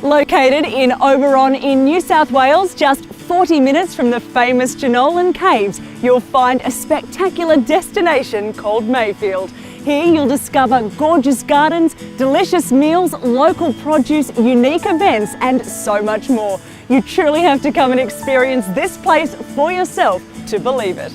Located in Oberon in New South Wales, just 40 minutes from the famous Jenolan Caves, you'll find a spectacular destination called Mayfield. Here you'll discover gorgeous gardens, delicious meals, local produce, unique events and so much more. You truly have to come and experience this place for yourself to believe it.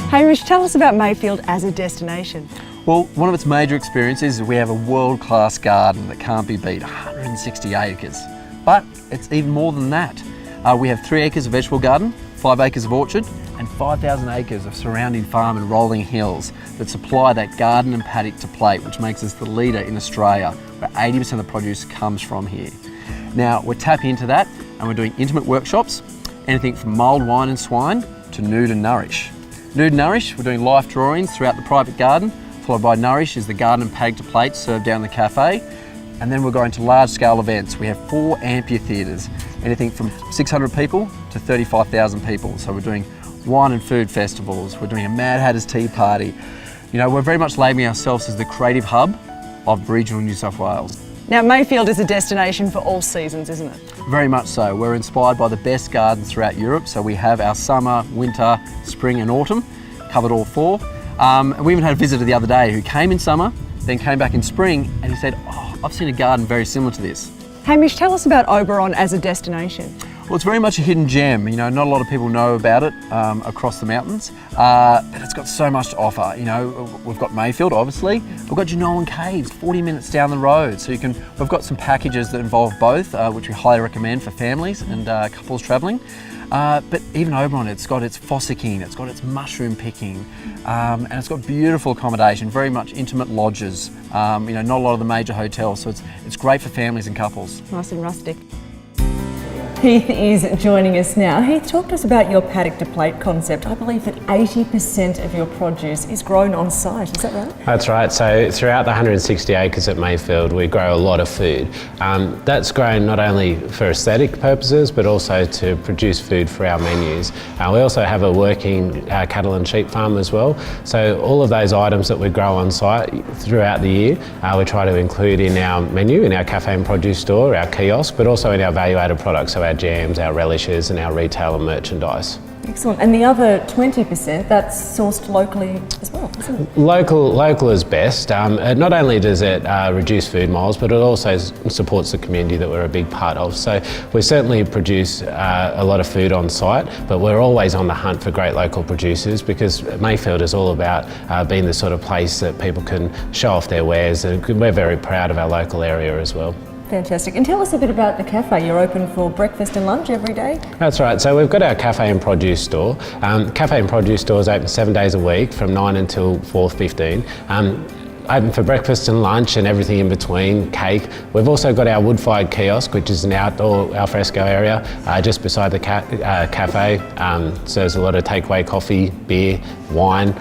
Hamish, tell us about Mayfield as a destination. Well, one of its major experiences is we have a world-class garden that can't be beat, 160 acres. But it's even more than that. We have 3 acres of vegetable garden, 5 acres of orchard, and 5,000 acres of surrounding farm and rolling hills that supply that garden and paddock to plate, which makes us the leader in Australia, where 80% of the produce comes from here. Now, we're tapping into that and we're doing intimate workshops, anything from mulled wine and swine to nude and nourish. Nude and nourish, we're doing life drawings throughout the private garden, followed by nourish is the garden and paddock to plate served down the cafe. And then we're going to large scale events. We have 4 amphitheatres, anything from 600 people to 35,000 people. So we're doing wine and food festivals, we're doing a Mad Hatter's Tea Party. You know, we're very much labelling ourselves as the creative hub of regional New South Wales. Now, Mayfield is a destination for all seasons, isn't it? Very much so. We're inspired by the best gardens throughout Europe. So we have our summer, winter, spring and autumn, covered all 4. We even had a visitor the other day who came in summer, then came back in spring, and he said, "Oh, I've seen a garden very similar to this." Hamish, tell us about Oberon as a destination. Well, it's very much a hidden gem. You know, not a lot of people know about it across the mountains, but it's got so much to offer. You know, we've got Mayfield, obviously. We've got Jenolan Caves, 40 minutes down the road. So we've got some packages that involve both, which we highly recommend for families and couples travelling. But even Oberon, it's got its fossicking, it's got its mushroom picking, and it's got beautiful accommodation, very much intimate lodges. You know, not a lot of the major hotels, so it's great for families and couples. Nice and rustic. Heath is joining us now. Heath, talk to us about your paddock to plate concept. I believe that 80% of your produce is grown on site, is that right? That's right. So throughout the 160 acres at Mayfield, we grow a lot of food. That's grown not only for aesthetic purposes, but also to produce food for our menus. We also have a working cattle and sheep farm as well. So all of those items that we grow on site throughout the year, we try to include in our menu, in our cafe and produce store, our kiosk, but also in our value-added products. So our jams, our relishes and our retail and merchandise. Excellent. And the other 20%, that's sourced locally as well, isn't it? Local is best. Not only does it reduce food miles, but it also supports the community that we're a big part of. So we certainly produce a lot of food on site, but we're always on the hunt for great local producers because Mayfield is all about being the sort of place that people can show off their wares, and we're very proud of our local area as well. Fantastic. And tell us a bit about the cafe. You're open for breakfast and lunch every day? That's right. So we've got our cafe and produce store. Cafe and produce store is open 7 days a week from 9 until 4:15. Open for breakfast and lunch and everything in between, cake. We've also got our wood-fired kiosk, which is an outdoor alfresco area just beside the cafe. Serves a lot of takeaway coffee, beer, wine,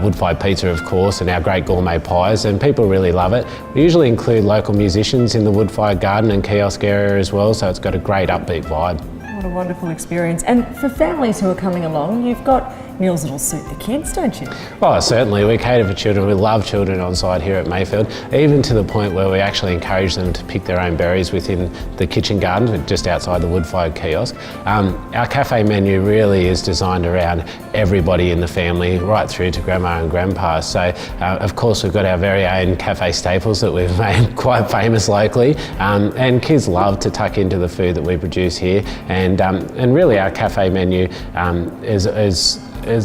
wood-fired pizza of course, and our great gourmet pies, and people really love it. We usually include local musicians in the wood-fired garden and kiosk area as well, so it's got a great upbeat vibe. What a wonderful experience. And for families who are coming along, you've got meals that'll suit the kids, don't you? Oh, certainly. We cater for children. We love children on site here at Mayfield, even to the point where we actually encourage them to pick their own berries within the kitchen garden, just outside the wood-fired kiosk. Our cafe menu really is designed around everybody in the family, right through to grandma and grandpa. So, of course, we've got our very own cafe staples that we've made quite famous locally, and kids love to tuck into the food that we produce here. And really, our cafe menu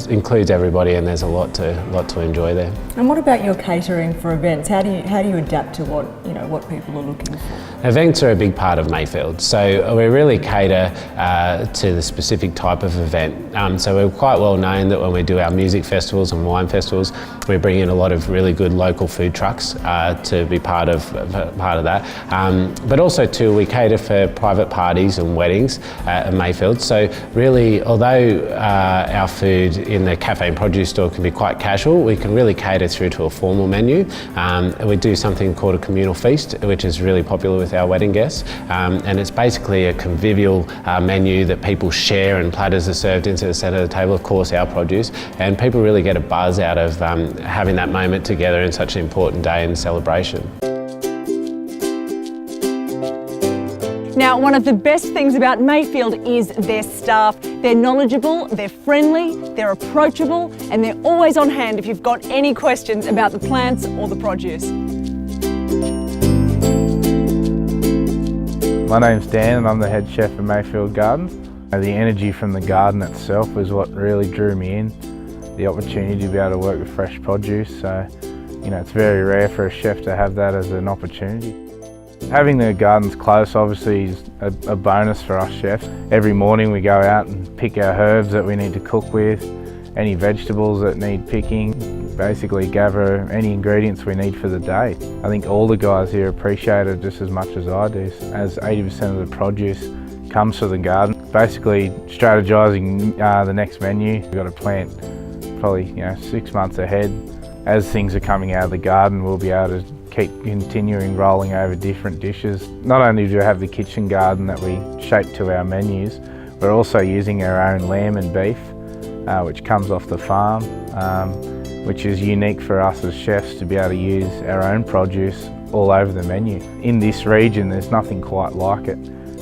includes everybody, and there's a lot to enjoy there. And what about your catering for events? How do you adapt to what people are looking for? Events are a big part of Mayfield, so we really cater to the specific type of event. So we're quite well known that when we do our music festivals and wine festivals, we bring in a lot of really good local food trucks to be part of that. But also too, we cater for private parties and weddings at Mayfield. So really, although our food in the cafe and produce store can be quite casual, we can really cater through to a formal menu. We do something called a communal feast, which is really popular with our wedding guests, and it's basically a convivial menu that people share, and platters are served into the centre of the table, of course our produce, and people really get a buzz out of having that moment together in such an important day and celebration. Now, one of the best things about Mayfield is their staff. They're knowledgeable, they're friendly, they're approachable, and they're always on hand if you've got any questions about the plants or the produce. My name's Dan and I'm the head chef at Mayfield Gardens. The energy from the garden itself was what really drew me in. The opportunity to be able to work with fresh produce, so it's very rare for a chef to have that as an opportunity. Having the gardens close obviously is a bonus for us chefs. Every morning we go out and pick our herbs that we need to cook with, any vegetables that need picking, basically gather any ingredients we need for the day. I think all the guys here appreciate it just as much as I do, as 80% of the produce comes to the garden. Basically strategising the next menu. We've got to plant probably 6 months ahead. As things are coming out of the garden, we'll be able to keep continuing rolling over different dishes. Not only do we have the kitchen garden that we shape to our menus, we're also using our own lamb and beef, which comes off the farm, which is unique for us as chefs to be able to use our own produce all over the menu. In this region, there's nothing quite like it,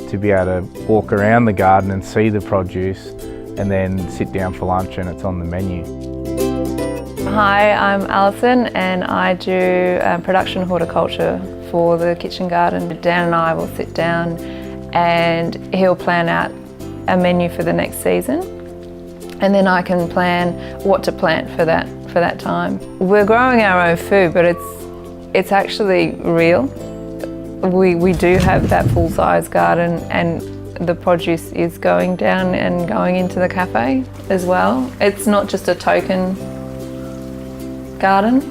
to be able to walk around the garden and see the produce and then sit down for lunch and it's on the menu. Hi, I'm Alison and I do production horticulture for the kitchen garden. Dan and I will sit down and he'll plan out a menu for the next season, and then I can plan what to plant for that time. We're growing our own food, but it's actually real. We do have that full-size garden, and the produce is going down and going into the cafe as well. It's not just a token garden.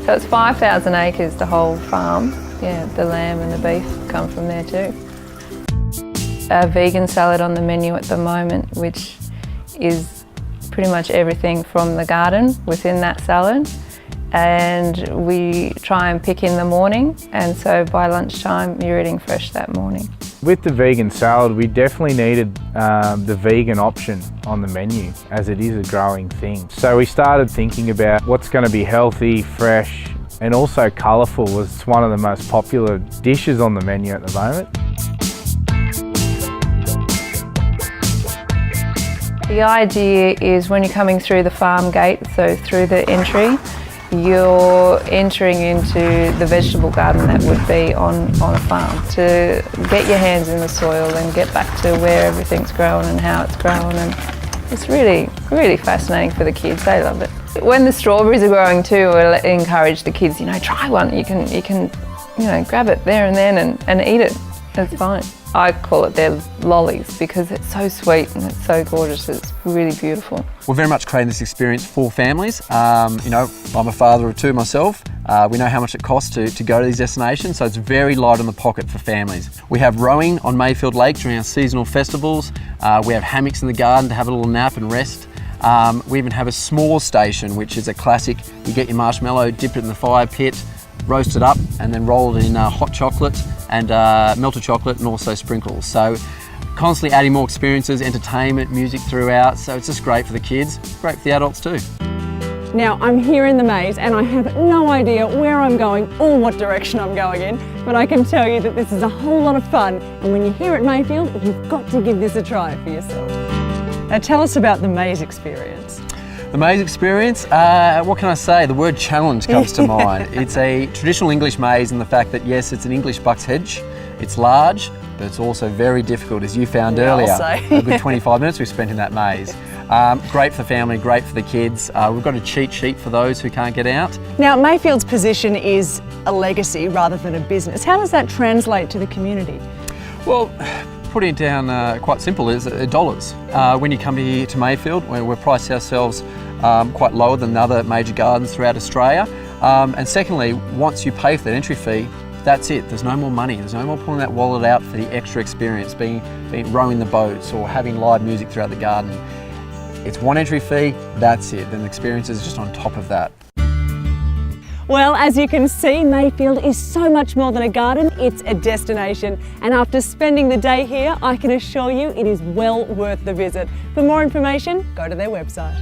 So it's 5,000 acres, the whole farm. Yeah, the lamb and the beef come from there too. A vegan salad on the menu at the moment, which is pretty much everything from the garden within that salad. And we try and pick in the morning, and so by lunchtime you're eating fresh that morning. With the vegan salad, we definitely needed the vegan option on the menu, as it is a growing thing. So we started thinking about what's going to be healthy, fresh, and also colourful. Was one of the most popular dishes on the menu at the moment. The idea is when you're coming through the farm gate, so through the entry, you're entering into the vegetable garden that would be on a farm. To get your hands in the soil and get back to where everything's grown and how it's grown, and it's really, really fascinating for the kids. They love it. When the strawberries are growing too, we'll encourage the kids, try one. You can grab it there and then and eat it. It's fine. I call it their lollies because it's so sweet and it's so gorgeous. It's really beautiful. We're very much creating this experience for families. I'm a father of two myself. We know how much it costs to go to these destinations, so it's very light on the pocket for families. We have rowing on Mayfield Lake during our seasonal festivals. We have hammocks in the garden to have a little nap and rest. We even have a s'more station, which is a classic. You get your marshmallow, dip it in the fire pit, roast it up, and then roll it in hot chocolate and melted chocolate, and also sprinkles. So constantly adding more experiences, entertainment, music throughout. So it's just great for the kids, great for the adults too. Now, I'm here in the maze and I have no idea where I'm going or what direction I'm going in, but I can tell you that this is a whole lot of fun, and when you're here at Mayfield, you've got to give this a try for yourself. Now tell us about the maze experience. The maze experience, what can I say? The word challenge comes to mind. It's a traditional English maze in the fact that yes, it's an English buck's hedge. It's large, but it's also very difficult, as you found earlier. A good 25 minutes we spent in that maze. Great for the family, great for the kids. We've got a cheat sheet for those who can't get out. Now, Mayfield's position is a legacy rather than a business. How does that translate to the community? Well, putting it down quite simple is dollars. When you come here to Mayfield, we're priced ourselves quite lower than other major gardens throughout Australia. And secondly, once you pay for that entry fee, that's it. There's no more money. There's no more pulling that wallet out for the extra experience, being rowing the boats or having live music throughout the garden. It's one entry fee, that's it. Then the experience is just on top of that. Well, as you can see, Mayfield is so much more than a garden, it's a destination. And after spending the day here, I can assure you it is well worth the visit. For more information, go to their website.